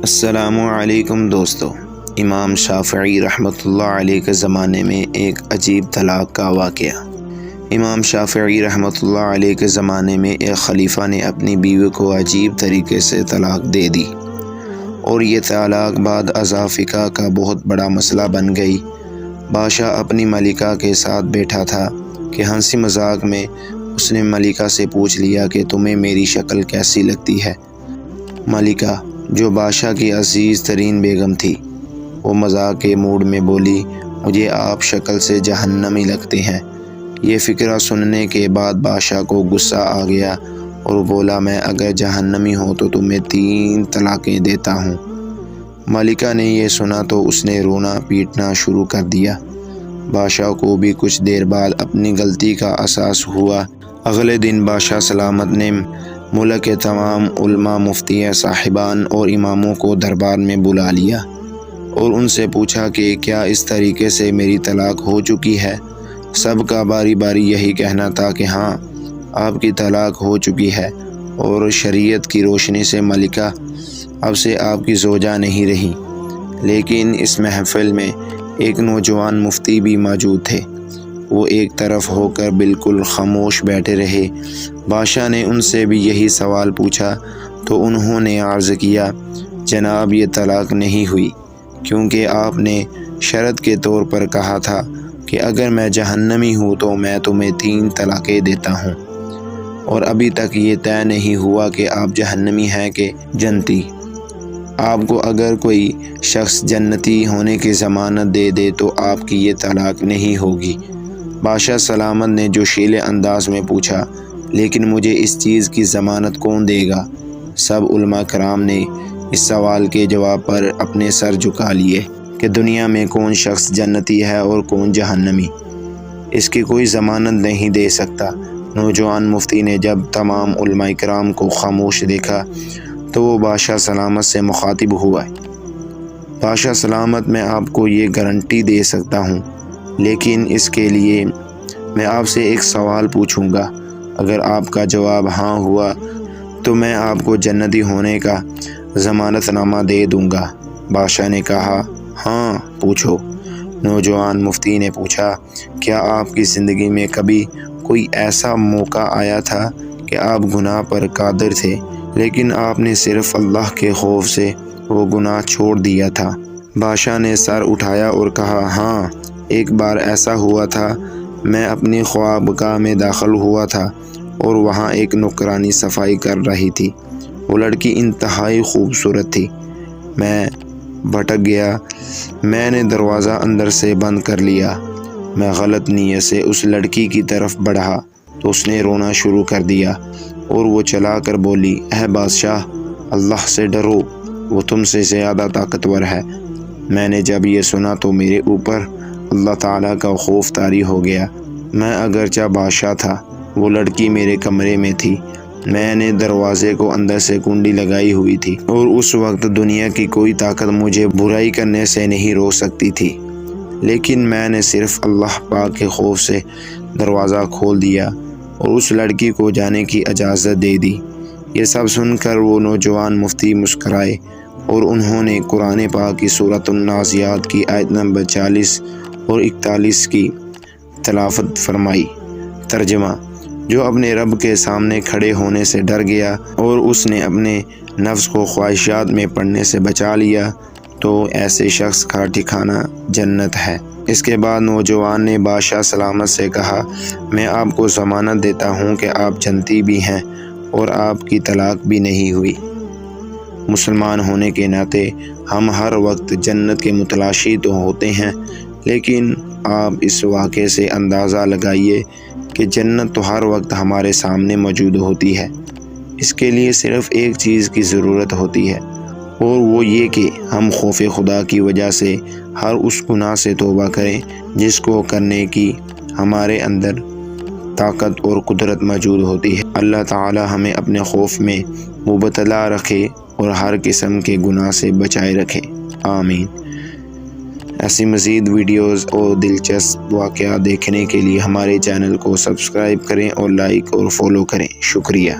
السلام علیکم دوستو، امام شافعی رحمۃ اللہ علیہ کے زمانے میں ایک عجیب طلاق کا واقعہ۔ امام شافعی رحمۃ اللہ علیہ کے زمانے میں ایک خلیفہ نے اپنی بیوی کو عجیب طریقے سے طلاق دے دی، اور یہ طلاق بعد ازاں فقہ کا بہت بڑا مسئلہ بن گئی۔ بادشاہ اپنی ملکہ کے ساتھ بیٹھا تھا کہ ہنسی مذاق میں اس نے ملکہ سے پوچھ لیا کہ تمہیں میری شکل کیسی لگتی ہے۔ ملکہ، جو بادشاہ کی عزیز ترین بیگم تھی، وہ مذاق کے موڈ میں بولی، مجھے آپ شکل سے جہنمی لگتے ہیں۔ یہ فقرہ سننے کے بعد بادشاہ کو غصہ آ گیا اور بولا، میں اگر جہنمی ہوں تو تمہیں 3 طلاقیں دیتا ہوں۔ ملکہ نے یہ سنا تو اس نے رونا پیٹنا شروع کر دیا۔ بادشاہ کو بھی کچھ دیر بعد اپنی غلطی کا احساس ہوا۔ اگلے دن بادشاہ سلامت نے ملک کے تمام علماء، مفتیان صاحبان اور اماموں کو دربار میں بلا لیا اور ان سے پوچھا کہ کیا اس طریقے سے میری طلاق ہو چکی ہے؟ سب کا باری باری یہی کہنا تھا کہ ہاں، آپ کی طلاق ہو چکی ہے، اور شریعت کی روشنی سے ملکہ اب سے آپ کی زوجہ نہیں رہی۔ لیکن اس محفل میں ایک نوجوان مفتی بھی موجود تھے۔ وہ ایک طرف ہو کر بالکل خاموش بیٹھے رہے۔ بادشاہ نے ان سے بھی یہی سوال پوچھا تو انہوں نے عرض کیا، جناب، یہ طلاق نہیں ہوئی، کیونکہ آپ نے شرط کے طور پر کہا تھا کہ اگر میں جہنمی ہوں تو میں تمہیں 3 طلاقیں دیتا ہوں، اور ابھی تک یہ طے نہیں ہوا کہ آپ جہنمی ہیں کہ جنتی۔ آپ کو اگر کوئی شخص جنتی ہونے کی ضمانت دے دے تو آپ کی یہ طلاق نہیں ہوگی۔ بادشاہ سلامت نے جوشیلے انداز میں پوچھا، لیکن مجھے اس چیز کی ضمانت کون دے گا؟ سب علماء کرام نے اس سوال کے جواب پر اپنے سر جھکا لیے کہ دنیا میں کون شخص جنتی ہے اور کون جہنمی، اس کی کوئی ضمانت نہیں دے سکتا۔ نوجوان مفتی نے جب تمام علماء کرام کو خاموش دیکھا تو وہ بادشاہ سلامت سے مخاطب ہوا، بادشاہ سلامت، میں آپ کو یہ گارنٹی دے سکتا ہوں، لیکن اس کے لیے میں آپ سے ایک سوال پوچھوں گا۔ اگر آپ کا جواب ہاں ہوا تو میں آپ کو جنتی ہونے کا ضمانت نامہ دے دوں گا۔ بادشاہ نے کہا، ہاں پوچھو۔ نوجوان مفتی نے پوچھا، کیا آپ کی زندگی میں کبھی کوئی ایسا موقع آیا تھا کہ آپ گناہ پر قادر تھے، لیکن آپ نے صرف اللہ کے خوف سے وہ گناہ چھوڑ دیا تھا؟ بادشاہ نے سر اٹھایا اور کہا، ہاں، ایک بار ایسا ہوا تھا۔ میں اپنی خوابگاہ میں داخل ہوا تھا اور وہاں ایک نوکرانی صفائی کر رہی تھی۔ وہ لڑکی انتہائی خوبصورت تھی۔ میں بھٹک گیا۔ میں نے دروازہ اندر سے بند کر لیا۔ میں غلط نیت سے اس لڑکی کی طرف بڑھا تو اس نے رونا شروع کر دیا اور وہ چلا کر بولی، اے بادشاہ، اللہ سے ڈرو، وہ تم سے زیادہ طاقتور ہے۔ میں نے جب یہ سنا تو میرے اوپر اللہ تعالیٰ کا خوف طاری ہو گیا۔ میں اگرچہ بادشاہ تھا، وہ لڑکی میرے کمرے میں تھی۔ میں نے دروازے کو اندر سے کنڈی لگائی ہوئی تھی، اور اس وقت دنیا کی کوئی طاقت مجھے برائی کرنے سے نہیں روک سکتی تھی، لیکن میں نے صرف اللہ پاک کے خوف سے دروازہ کھول دیا اور اس لڑکی کو جانے کی اجازت دے دی۔ یہ سب سن کر وہ نوجوان مفتی مسکرائے اور انہوں نے قرآن پاک کی سورۃ النازعات کی آیت نمبر 40 اور 41 کی تلاوت فرمائی۔ ترجمہ: جو اپنے رب کے سامنے کھڑے ہونے سے ڈر گیا اور اس نے اپنے نفس کو خواہشات میں پڑنے سے بچا لیا تو ایسے شخص کا ٹھکانہ جنت ہے۔ اس کے بعد نوجوان نے بادشاہ سلامت سے کہا، میں آپ کو ضمانت دیتا ہوں کہ آپ جنتی بھی ہیں اور آپ کی طلاق بھی نہیں ہوئی۔ مسلمان ہونے کے ناطے ہم ہر وقت جنت کے متلاشی تو ہوتے ہیں، لیکن آپ اس واقعے سے اندازہ لگائیے کہ جنت تو ہر وقت ہمارے سامنے موجود ہوتی ہے۔ اس کے لیے صرف ایک چیز کی ضرورت ہوتی ہے، اور وہ یہ کہ ہم خوف خدا کی وجہ سے ہر اس گناہ سے توبہ کریں جس کو کرنے کی ہمارے اندر طاقت اور قدرت موجود ہوتی ہے۔ اللہ تعالی ہمیں اپنے خوف میں مبتلا رکھے اور ہر قسم کے گناہ سے بچائے رکھے، آمین۔ ایسی مزید ویڈیوز اور دلچسپ واقعات دیکھنے کے لیے ہمارے چینل کو سبسکرائب کریں اور لائک اور فالو کریں۔ شکریہ۔